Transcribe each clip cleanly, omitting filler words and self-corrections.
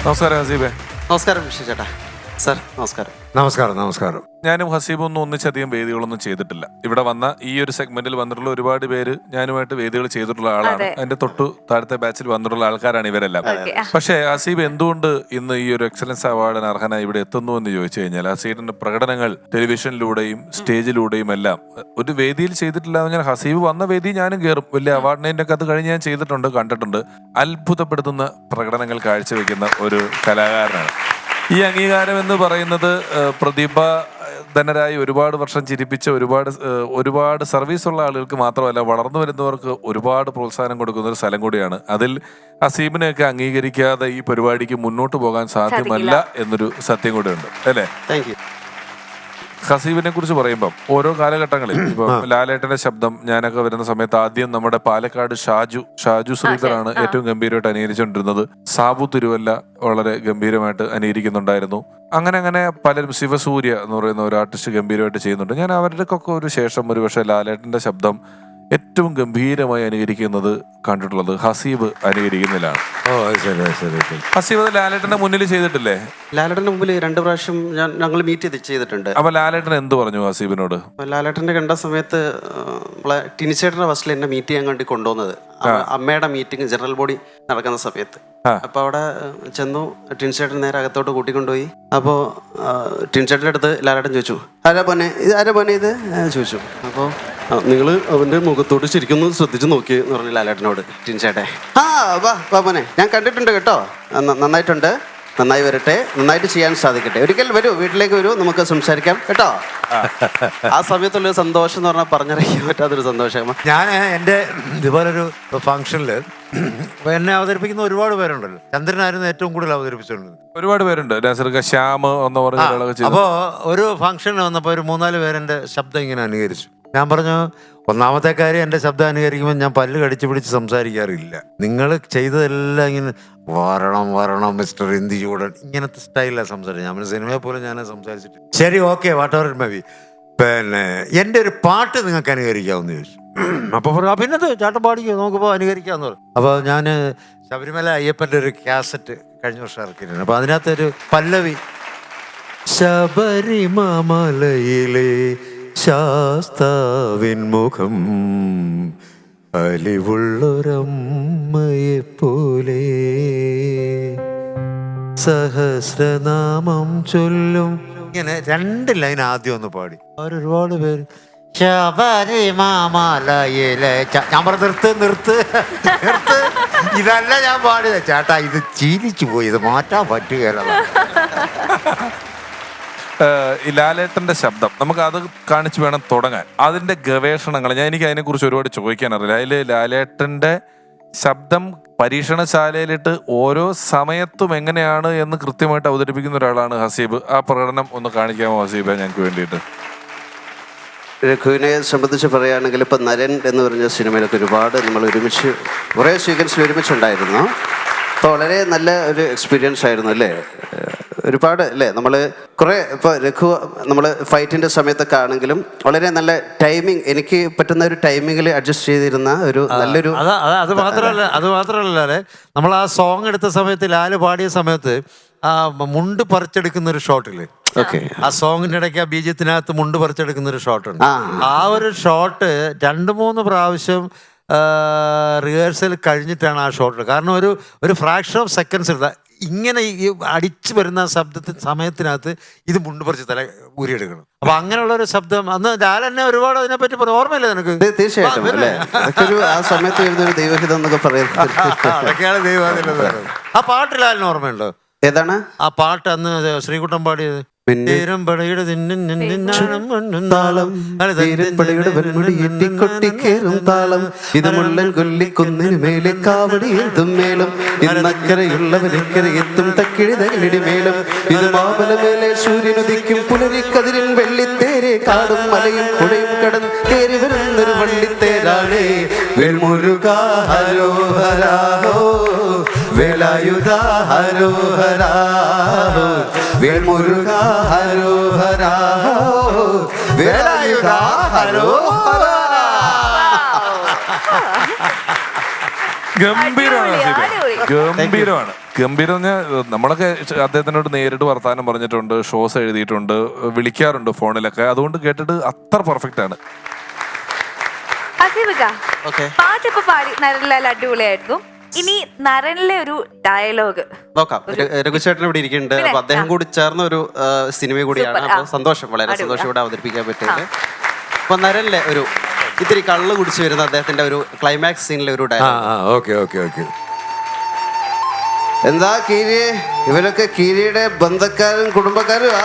നമസ്കാരം ഹസീബെ. നമസ്കാരം വിഷു ചേട്ടാ. സാർ നമസ്കാരം. നമസ്കാരം. ഞാനും ഹസീബും ഒന്നും ഒന്നിച്ചധികം വേദികളൊന്നും ചെയ്തിട്ടില്ല. ഇവിടെ വന്ന ഈ ഒരു സെഗ്മെന്റിൽ വന്നിട്ടുള്ള ഒരുപാട് പേര് ഞാനുമായിട്ട് വേദികൾ ചെയ്തിട്ടുള്ള ആളാണ്. അതിന്റെ തൊട്ടു താഴത്തെ ബാച്ചിൽ വന്നിട്ടുള്ള ആൾക്കാരാണ് ഇവരെല്ലാം. പക്ഷേ ഹസീബ് എന്തുകൊണ്ട് ഇന്ന് ഈ ഒരു എക്സലൻസ് അവാർഡിന് അർഹനായി ഇവിടെ എത്തുന്നു എന്ന് ചോദിച്ചു കഴിഞ്ഞാൽ ഹസീബിന്റെ പ്രകടനങ്ങൾ ടെലിവിഷനിലൂടെയും സ്റ്റേജിലൂടെയും എല്ലാം ഒരു വേദിയിൽ ചെയ്തിട്ടില്ല എന്ന് പറഞ്ഞാൽ ഹസീബ് വന്ന വേദി ഞാനും കയറും. വലിയ അവാർഡിന്റെ ഒക്കെ അത് കഴിഞ്ഞ് ഞാൻ ചെയ്തിട്ടുണ്ട്, കണ്ടിട്ടുണ്ട്. അത്ഭുതപ്പെടുത്തുന്ന പ്രകടനങ്ങൾ കാഴ്ചവെക്കുന്ന ഒരു കലാകാരനാണ്. ഈ അംഗീകാരം എന്ന് പറയുന്നത് പ്രതിഭാധനരായി ഒരുപാട് വർഷം ചിരിപ്പിച്ച ഒരുപാട് സർവീസുള്ള ആളുകൾക്ക് മാത്രമല്ല, വളർന്നു വരുന്നവർക്ക് ഒരുപാട് പ്രോത്സാഹനം കൊടുക്കുന്ന ഒരു സ്ഥലം കൂടിയാണ്. അതിൽ ഹസീബിനെയൊക്കെ അംഗീകരിക്കാതെ ഈ പരിപാടിക്ക് മുന്നോട്ട് പോകാൻ സാധ്യമല്ല എന്നൊരു സത്യം കൂടെയുണ്ട്, അല്ലേ? Thank you. ഹസീബിനെ കുറിച്ച് പറയുമ്പം ഓരോ കാലഘട്ടങ്ങളിൽ ഇപ്പൊ ലാലേട്ടന്റെ ശബ്ദം ഞാനൊക്കെ വരുന്ന സമയത്ത് ആദ്യം നമ്മുടെ പാലക്കാട് ഷാജു ശ്രീധറാണ് ഏറ്റവും ഗംഭീരമായിട്ട് അനുകരിച്ചുകൊണ്ടിരുന്നത്. സാബു തിരുവല്ല വളരെ ഗംഭീരമായിട്ട് അനുകരിക്കുന്നുണ്ടായിരുന്നു. അങ്ങനെ പലരും, ശിവസൂര്യ എന്ന് പറയുന്ന ഒരു ആർട്ടിസ്റ്റ് ഗംഭീരമായിട്ട് ചെയ്യുന്നുണ്ട്. ഞാൻ അവരുടെയൊക്കെ ഒരു ശേഷം ഒരുപക്ഷെ ലാലേട്ടന്റെ ശബ്ദം ഏറ്റവും ഗംഭീരമായി അനുകരിക്കുന്നത് കണ്ടിട്ടുള്ളത് ഹസീബ് അനുകരിക്കുന്നതിലാണ്. ഹസീബ് ലാലേട്ടന്റെ മുന്നിൽ ചെയ്തിട്ടില്ലേ? ലാലേട്ടന്റെ മുമ്പിൽ 2 പ്രാവശ്യം ഞങ്ങൾ മീറ്റ് ചെയ്തിട്ടുണ്ട്. അപ്പൊ ലാലേട്ടൻ എന്ത് പറഞ്ഞു ഹസീബിനോട്? ലാലേട്ടന്റെ കണ്ട സമയത്ത് നമ്മളെ ടിനിച്ചേട്ടന്റെ ഫസ്റ്റിൽ എന്നെ മീറ്റ് ചെയ്യാൻ വേണ്ടി കൊണ്ടുവന്നത് അമ്മയുടെ മീറ്റിംഗ് ജനറൽ ബോഡി നടക്കുന്ന സമയത്ത്. അപ്പൊ അവിടെ ചെന്നു, ടിൻചേട്ടൻ നേരെ അകത്തോട്ട് കൂട്ടിക്കൊണ്ടുപോയി. അപ്പോൾ ടിൻചേട്ടൻ്റെ അടുത്ത് ലാലേട്ടൻ ചോദിച്ചു, ആരാ പോനെ ഇത് ചോദിച്ചു. അപ്പോൾ നിങ്ങൾ അവന്റെ മുഖത്തോട്ട് ശരിക്കും ശ്രദ്ധിച്ചു നോക്കി എന്ന് പറഞ്ഞു ലാലേട്ടനോട് ടിൻചേട്ടെ. വാ പോനെ, ഞാൻ കണ്ടിട്ടുണ്ട് കേട്ടോ, നന്നായിട്ടുണ്ട്, നന്നായി വരട്ടെ, നന്നായിട്ട് ചെയ്യാൻ സാധിക്കട്ടെ, ഒരിക്കൽ വരൂ, വീട്ടിലേക്ക് വരൂ, നമുക്ക് സംസാരിക്കാം കേട്ടോ. ആ സമയത്തുള്ളൊരു സന്തോഷം എന്ന് പറഞ്ഞാൽ പറഞ്ഞറിയിക്കാൻ പറ്റാത്തൊരു സന്തോഷം. ഞാൻ എൻ്റെ ഇതുപോലൊരു ഫംഗ്ഷനിൽ എന്നെ അവതരിപ്പിക്കുന്ന ഒരുപാട് പേരുണ്ടല്ലോ. ചന്ദ്രനായിരുന്നു ഏറ്റവും കൂടുതൽ അവതരിപ്പിച്ചിട്ടുണ്ട്. ഒരുപാട് പേരുണ്ട്. ശ്യാം എന്ന് പറഞ്ഞ. അപ്പോൾ ഒരു ഫംഗ്ഷന് വന്നപ്പോൾ ഒരു 3-4 പേരെൻ്റെ ശബ്ദം ഇങ്ങനെ അനുകരിച്ചു. ഞാൻ പറഞ്ഞു, ഒന്നാമത്തെ കാര്യം, എൻ്റെ ശബ്ദം അനുകരിക്കുമ്പോൾ ഞാൻ പല്ല് കടിച്ചു പിടിച്ച് സംസാരിക്കാറില്ല. നിങ്ങൾ ചെയ്തതെല്ലാം ഇങ്ങനെ വരണം മിസ്റ്റർ ഇന്ത്യ ചൂടൻ, ഇങ്ങനത്തെ സ്റ്റൈലാണ് സംസാരിച്ചത്. നമ്മൾ സിനിമയെ പോലെ ഞാൻ സംസാരിച്ചിട്ട് ശരി, okay, what ever it may be, പിന്നെ എൻ്റെ ഒരു പാട്ട് നിങ്ങൾക്ക് അനുകരിക്കാമെന്ന് ചോദിച്ചു. അപ്പോൾ പറഞ്ഞു, പിന്നത് ചാട്ടം പാടിക്കോ, നമുക്കിപ്പോൾ അനുകരിക്കാമെന്ന് പറഞ്ഞു. അപ്പോൾ ഞാൻ ശബരിമല അയ്യപ്പൻ്റെ ഒരു കാസറ്റ് കഴിഞ്ഞ വർഷം ഇറക്കിയിട്ടുണ്ട്. അപ്പോൾ അതിനകത്തൊരു പല്ലവി, ശബരിമലയിലെ ശാസ്താവിൻ മുഖം അലിവുള്ളൊരമ്മയെപ്പോലെ സഹസ്രനാമം ചൊല്ലും, ഇങ്ങനെ 2 ലൈൻ ആദ്യം ഒന്ന് പാടി. അവരൊരുപാട് പേര് ശബരിമലയിലെ, ഞാൻ പറഞ്ഞു നിർത്ത് ഇതല്ല ഞാൻ പാടിയത് ചേട്ടാ, ഇത് ചീലിച്ചു പോയി, ഇത് മാറ്റാൻ പറ്റുകയല്ല. ലാലേട്ടന്റെ ശബ്ദം നമുക്ക് അത് കാണിച്ചു വേണം തുടങ്ങാൻ. അതിന്റെ ഗവേഷണങ്ങൾ എനിക്ക് അതിനെക്കുറിച്ച് ഒരുപാട് ചോദിക്കാനറിയില്ല. അതിൽ ലാലേട്ടന്റെ ശബ്ദം പരീക്ഷണശാലയിലിട്ട് ഓരോ സമയത്തും എങ്ങനെയാണ് എന്ന് കൃത്യമായിട്ട് അവതരിപ്പിക്കുന്ന ഒരാളാണ് ഹസീബ്. ആ പ്രകടനം ഒന്ന് കാണിക്കാമോ ഹസീബ് ഞങ്ങൾക്ക് വേണ്ടിയിട്ട്? രഘുവിനെ സംബന്ധിച്ച് പറയുകയാണെങ്കിൽ ഇപ്പം നരൻ എന്ന് പറഞ്ഞ സിനിമയിലൊക്കെ ഒരുപാട് നമ്മൾ കുറേ സീക്വൻസിൽ ഒരുമിച്ചുണ്ടായിരുന്നു. അപ്പോൾ വളരെ നല്ല ഒരു എക്സ്പീരിയൻസ് ആയിരുന്നു അല്ലേ? ഒരുപാട് അല്ലേ, നമ്മൾ കുറേ ഇപ്പോൾ രഘു നമ്മൾ ഫൈറ്റിൻ്റെ സമയത്തൊക്കെ ആണെങ്കിലും വളരെ നല്ല ടൈമിങ്, എനിക്ക് പറ്റുന്ന ഒരു ടൈമിങ്ങിൽ അഡ്ജസ്റ്റ് ചെയ്തിരുന്ന ഒരു നല്ലൊരു. അത് മാത്രമല്ല നമ്മൾ ആ സോങ് എടുത്ത സമയത്ത്, ലാല് പാടിയ സമയത്ത് ആ മുണ്ട് പറിച്ചെടുക്കുന്ന ഒരു ഷോട്ടില്ലേ, ആ സോങ്ങിന്റെ ഇടയ്ക്ക് ആ ബീജത്തിനകത്ത് മുണ്ട് പറിച്ചെടുക്കുന്ന ഒരു ഷോട്ടുണ്ട്. ആ ഒരു ഷോട്ട് 2-3 പ്രാവശ്യം റിഹേഴ്സൽ കഴിഞ്ഞിട്ടാണ് ആ ഷോട്ട്. കാരണം ഒരു ഫ്രാക്ഷൻ ഓഫ് സെക്കൻഡ്സ് എടുത്താൽ ഇങ്ങനെ ഈ അടിച്ചു വരുന്ന സമയത്തിനകത്ത് ഇത് മുണ്ട് പറിച്ച് തല ഊരിയെടുക്കണം. അപ്പൊ അങ്ങനെയുള്ള ഒരു ശബ്ദം അന്ന് ലാൽ എന്നെ ഒരുപാട് അതിനെപ്പറ്റി ഓർമ്മയില്ല നിനക്ക്? തീർച്ചയായിട്ടും ആ സമയത്ത് ദൈവഹിതം എന്നൊക്കെ പറയുന്നത് അതൊക്കെയാണ് ദൈവഹിതം. ആ പാട്ട് ലാലിന് ഓർമ്മയുണ്ടോ? ഏതാണ് ആ പാട്ട്? അന്ന് ശ്രീകുട്ടൻ പാടിയത്. താളം ഇത് മുള്ളൻ കൊല്ലിക്കുന്നിന് മേലെ കാവടി എത്തും മേളം, ഇന്നക്കരയുള്ളവരക്കര എത്തും തക്കിഴി തകിടി മേളം, ഇത് മാമലമേലെ സൂര്യനുദിക്കും പുലരിക്കതിരിൻ വെള്ളിത്തേരെ, കാടും മലയും പുഴയും കടന്ന് കയറി വരുന്നൊരു വള്ളിത്തേരാണേ. വേൽമുരുകാ ഹരോഹരാഹോ വേലായുധാ ഹരോഹരാഹോ വേൽമുരുകാ ഹരോഹരാഹോ വേലായുധാ ഹരോഹരാ. ഗംഭീരമാണ് ഹസീബെ. ഗംഭീരമാണ്. ഗംഭീരം എന്ന് പറഞ്ഞാൽ നമ്മളൊക്കെ അദ്ദേഹത്തിനോട് നേരിട്ട് വർത്താനം പറഞ്ഞിട്ടുണ്ട്, ഷോസ് എഴുതിയിട്ടുണ്ട്, വിളിക്കാറുണ്ട് ഫോണിലൊക്കെ. അതുകൊണ്ട് കേട്ടിട്ട് അത്ര പെർഫെക്റ്റ് ആണ്. പാട്ടിപ്പോ പാടി നല്ല അടിപൊളിയായിരുന്നു. ഇനി നരനിലെ ഒരു ഡയലോഗ് നോക്കാം. രഘുചേട്ടൻ ഇവിടെ ഇരിക്കുന്നുണ്ട്. അപ്പൊ അദ്ദേഹം കൂടി ചേർന്ന ഒരു സിനിമ കൂടിയാണ്. അപ്പൊ സന്തോഷം, വളരെ സന്തോഷം ഇവിടെ അവതരിപ്പിക്കാൻ പറ്റുന്നത്. അപ്പൊ നരനിലെ ഒരു ഇത്തിരി കള്ള് കുടിച്ചു വരുന്ന അദ്ദേഹത്തിന്റെ ഒരു ക്ലൈമാക്സ് സീനിലെ ഒരു ഡയലോഗ്. എന്താ കീരി, ഇവരൊക്കെ കീരിയുടെ ബന്ധക്കാരും കുടുംബക്കാരുമാ?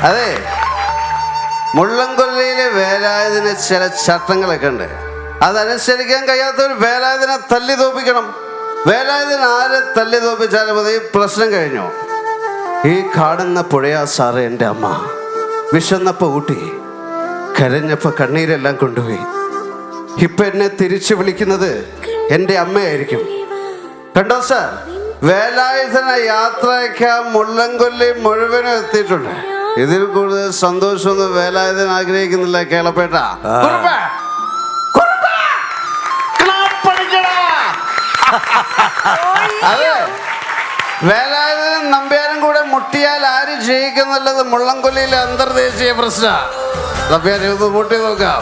അതെ, മുള്ളംകൊല്ലയിലെ വേലായുധന് ചില ചട്ടങ്ങളൊക്കെ ഉണ്ട്. അതനുസരിക്കാൻ കഴിയാത്തവർ വേലായുധനെ തല്ലി തോപ്പിക്കണം. വേലായുധൻ ആരെ തല്ലി തോപ്പിച്ചാലും മതി, പ്രശ്നം കഴിഞ്ഞു. ഈ കാണുന്ന പുഴയാ സാറ് എൻ്റെ അമ്മ. വിശന്നപ്പോ ഊട്ടി, കരഞ്ഞപ്പോ കണ്ണീരെല്ലാം കൊണ്ടുപോയി. ഇപ്പൊ എന്നെ തിരിച്ചു വിളിക്കുന്നത് എൻ്റെ അമ്മയായിരിക്കും. കണ്ടോ സാർ, വേലായുധന യാത്രയ്ക്കാൻ മുള്ളംകൊല്ലി മുഴുവനും എത്തിയിട്ടുണ്ട്. ഇതിൽ കൂടുതൽ സന്തോഷമൊന്നും വേലായുധൻ ആഗ്രഹിക്കുന്നില്ല. കേളപ്പേട്ട അതെ, വേലായുധനും നമ്പ്യാരും കൂടെ മുട്ടിയാൽ ആര് ജയിക്കുന്നുള്ളത് മുള്ളംകൊല്ലിയിലെ അന്തർദേശീയ പ്രശ്നമാണ്. മുട്ടി നോക്കാം.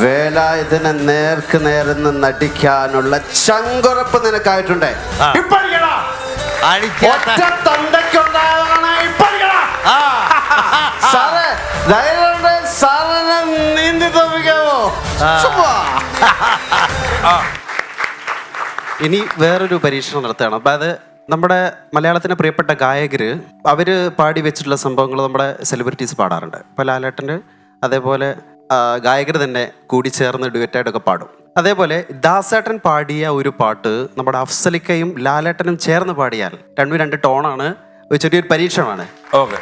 വേലായുധനെ നേർക്ക് നേർന്ന് നടിക്കാനുള്ള ചങ്കുറപ്പ് നിനക്കായിട്ടുണ്ട്. സാറേ ധൈര്യമുണ്ട്, സാറിനെ നീന്തി തോപ്പിക്കാമോ? ഇനി വേറൊരു പരീക്ഷണം നടത്തുകയാണ്. അപ്പം അത് നമ്മുടെ മലയാളത്തിന് പ്രിയപ്പെട്ട ഗായകർ അവർ പാടി വെച്ചിട്ടുള്ള സംഭവങ്ങൾ നമ്മുടെ സെലിബ്രിറ്റീസ് പാടാറുണ്ട്. ഇപ്പോൾ ലാലേട്ടൻ്റെ അതേപോലെ ഗായകർ തന്നെ കൂടി ചേർന്ന് ഡ്യുവറ്റായിട്ടൊക്കെ പാടും. അതേപോലെ ദാസേട്ടൻ പാടിയ ഒരു പാട്ട് നമ്മുടെ അഫ്സലിക്കയും ലാലേട്ടനും ചേർന്ന് പാടിയാൽ രണ്ട് ടോണാണ്. ഒരു ചെറിയൊരു പരീക്ഷണമാണ്. ഓക്കെ.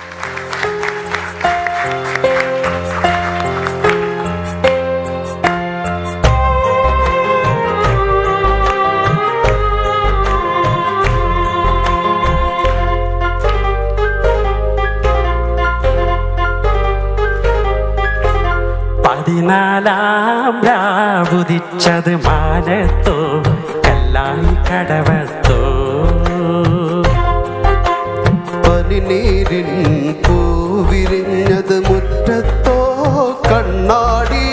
പതിനാലാം രാവുദിച്ചത് മാനത്തോ കല്ലായി കടവത്തോ, പനിനീരിൻ പൂവിരിഞ്ഞത് മുറ്റത്തോ കണ്ണാടി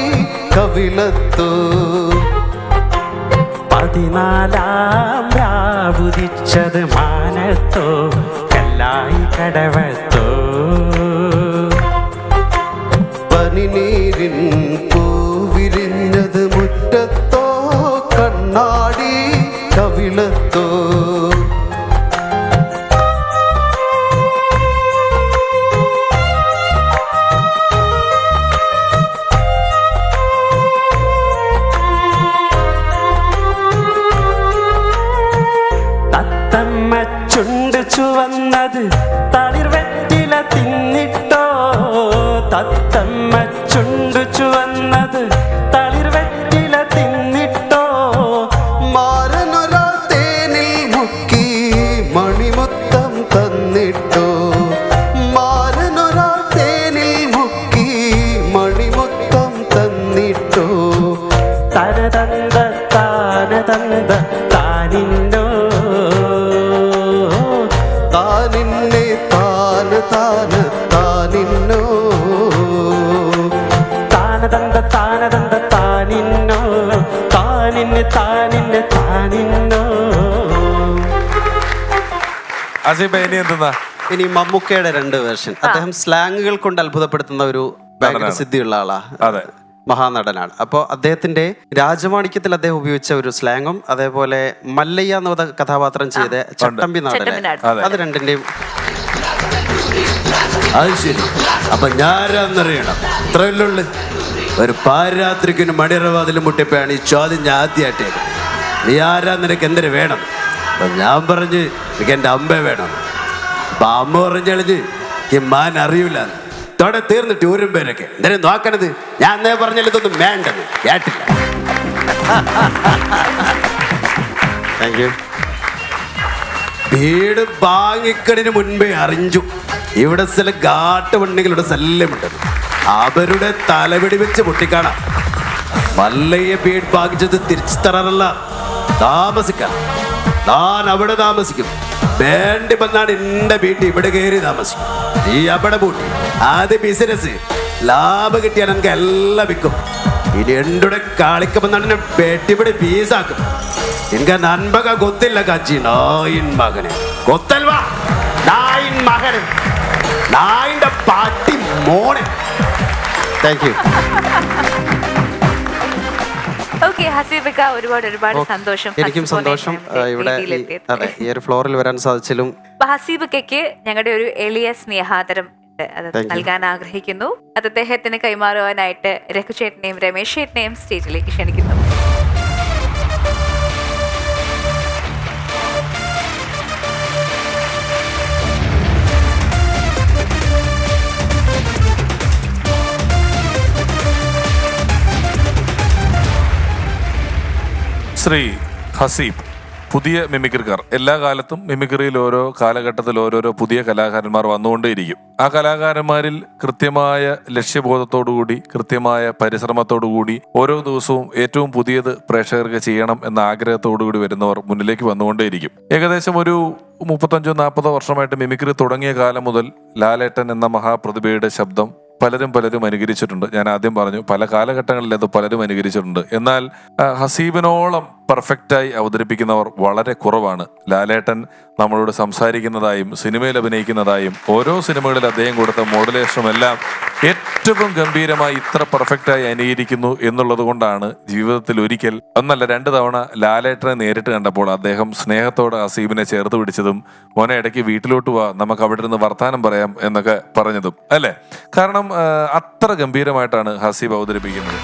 കവിളത്തോ. പതിനാലാം രാവുദിച്ചത് മാനത്തോ കല്ലായി കടവത്തോ, പനിനീരിൻ പൂവിരിഞ്ഞത് മുറ്റത്തോ കണ്ണാടി കവിളത്തോ. തത്തമ്മ ചുണ്ട് ചുവന്നത് തളിർവെറ്റില തിന്നിട്ടോ, തത്തമ്മ ചുണ്ട് ചുവന്നത് തളിർവെറ്റില തിന്നിട്ടോ, മാരനൊരാ തേനിൽ മുക്കി മണിമുത്തം തന്നിട്ടോ, മാരനൊരാ തേനിൽ മുക്കി മണിമുത്തം തന്നിട്ടോ. തനതന്ത താനതന്ത താനിന്നോ, താനിന്നെ താന് താന് താനിന്നോ, താനതന്ത താനതന്ത താനിന്നോ, താനിന്നെ താനിന്നെ താനിന്നോ. ഹസീബെ ഇനി എന്തെന്നാ? ഇനി മമ്മൂക്കയുടെ 2 വേർഷൻ. അദ്ദേഹം സ്ലാങ്ങുകൾ കൊണ്ട് അത്ഭുതപ്പെടുത്തുന്ന ഒരു ഭയങ്കര സിദ്ധിയുള്ള ആളാ. അതെ, മഹാനടനാണ്. അപ്പോൾ അദ്ദേഹത്തിന്റെ രാജമാണിക്യത്തിൽ അദ്ദേഹം ഉപയോഗിച്ച ഒരു സ്ലാങ്ങും അതേപോലെ മല്ലയ്യ എന്ന കഥാപാത്രം ചെയ്ത ചട്ടമ്പി നാടൻ, അത് രണ്ടിന്റെയും. അത് ശരി. അപ്പൊ ഞാനാന്നറിയണം. ഇത്രയല്ലുള്ളു. ഒരു പാരാത്രിക്കിന് മണിറവാതിൽ മുട്ടിപ്പോയാണ് ഈ ചോദ്യം ഞാൻ ആദ്യമായിട്ടേ. നീ ആരാ, നിനക്ക് എന്തിനു വേണം? അപ്പൊ ഞാൻ പറഞ്ഞ് എനിക്ക് എൻ്റെ അമ്മ വേണം. അപ്പൊ അമ്മ പറഞ്ഞളിഞ്ഞ് ഈ മാൻ അറിയൂല. തോടെ തീർന്നിട്ട് ഊരും പേരൊക്കെ എന്തിനും നോക്കണത്. ഞാൻ എന്നേ പറഞ്ഞാൽ ഇതൊന്നും വേണ്ടെന്ന് കേട്ടില്ല. Thank you. വീട് വാങ്ങിക്കണിന് മുൻപേ അറിഞ്ഞു ഇവിടെ ചില ഘാട്ടുപണ്ണികളുടെ ശല്യമുണ്ടെന്ന്. അവരുടെ തലപിടി വെച്ച് പൊട്ടിക്കാണാം. മല്ലയെ വീട് വാങ്ങിച്ചത് തിരിച്ചു തരാനല്ല, താമസിക്കാൻ. ഞാൻ അവിടെ താമസിക്കും. വേണ്ടി വന്നാണ് എന്റെ വീട്ടിൽ ഇവിടെ കയറി താമസിക്കും. നീ അവിടെ പൂട്ടി. അത് ബിസിനസ്. ലാഭം കിട്ടിയാൽ എനിക്ക് എല്ലാം വിൽക്കും. ഇനി എന്റെ കളിക്കുമെന്നാണ് എന്നെ പെട്ടിപിടി പീസാക്കും. എനിക്ക് നൻപക ಗೊತ್ತಿಲ್ಲ കച്ചി. നായിൻ മകന് ಗೊತ್ತಲ್ವಾ? നായിൻ മകന്, നായിന്റെ പാട്ടി മോനെ. Thank you. ഓക്കെ ഹസീബിക്ക, ഒരുപാട് സന്തോഷം. എനിക്കും സന്തോഷം ഇവിടെ അതെ ഈ ഒരു ഫ്ലോറിൽ വരാൻ സാധിച്ചാലും. ഹസീബിക്കയ്ക്ക് ഞങ്ങളുടെ ഒരു എളിയ സ്നേഹാദരം അത് നൽകാൻ ആഗ്രഹിക്കുന്നു. അത് അദ്ദേഹത്തിന് കൈമാറുവാനായിട്ട് രഘുചേട്ടനെയും രമേശ് ചേട്ടനെയും സ്റ്റേജിലേക്ക് ക്ഷണിക്കുന്നു. ശ്രീ ഹസീബ്, പുതിയ മിമിക്രിക്കാർ. എല്ലാ കാലത്തും മിമിക്രിയിൽ ഓരോ കാലഘട്ടത്തിൽ ഓരോരോ പുതിയ കലാകാരന്മാർ വന്നുകൊണ്ടേയിരിക്കും. ആ കലാകാരന്മാരിൽ കൃത്യമായ ലക്ഷ്യബോധത്തോടുകൂടി, കൃത്യമായ പരിശ്രമത്തോടുകൂടി ഓരോ ദിവസവും ഏറ്റവും പുതിയത് പ്രേക്ഷകർക്ക് ചെയ്യണം എന്ന ആഗ്രഹത്തോടുകൂടി വരുന്നവർ മുന്നിലേക്ക് വന്നുകൊണ്ടേയിരിക്കും. ഏകദേശം ഒരു 35-40 വർഷമായിട്ട് മിമിക്രി തുടങ്ങിയ കാലം മുതൽ ലാലേട്ടൻ എന്ന മഹാപ്രതിഭയുടെ ശബ്ദം പലരും അനുകരിച്ചിട്ടുണ്ട്. ഞാൻ ആദ്യം പറഞ്ഞു, പല കാലഘട്ടങ്ങളിൽ അത് പലരും അനുകരിച്ചിട്ടുണ്ട്. എന്നാൽ ഹസീബിനോളം പെർഫെക്റ്റായി അവതരിപ്പിക്കുന്നവർ വളരെ കുറവാണ്. ലാലേട്ടൻ നമ്മളോട് സംസാരിക്കുന്നതായും സിനിമയിൽ അഭിനയിക്കുന്നതായും ഓരോ സിനിമകളിൽ അദ്ദേഹം കൊടുത്ത മോഡുലേഷനും എല്ലാം ഏറ്റവും ഗംഭീരമായി ഇത്ര പെർഫെക്റ്റായി അനുകരിക്കുന്നു എന്നുള്ളത് കൊണ്ടാണ് ജീവിതത്തിൽ ഒരിക്കൽ ഒന്നല്ല 2 തവണ ലാലേട്ടനെ നേരിട്ട് കണ്ടപ്പോൾ അദ്ദേഹം സ്നേഹത്തോടെ ഹസീബിനെ ചേർത്ത് പിടിച്ചതും മോനെ ഇടയ്ക്ക് വീട്ടിലോട്ട് വാ, നമുക്ക് അവിടെ ഇരുന്ന് വർത്താനം പറയാം എന്നൊക്കെ പറഞ്ഞതും അല്ലേ? കാരണം അത്ര ഗംഭീരമായിട്ടാണ് ഹസീബ് അവതരിപ്പിക്കുന്നത്.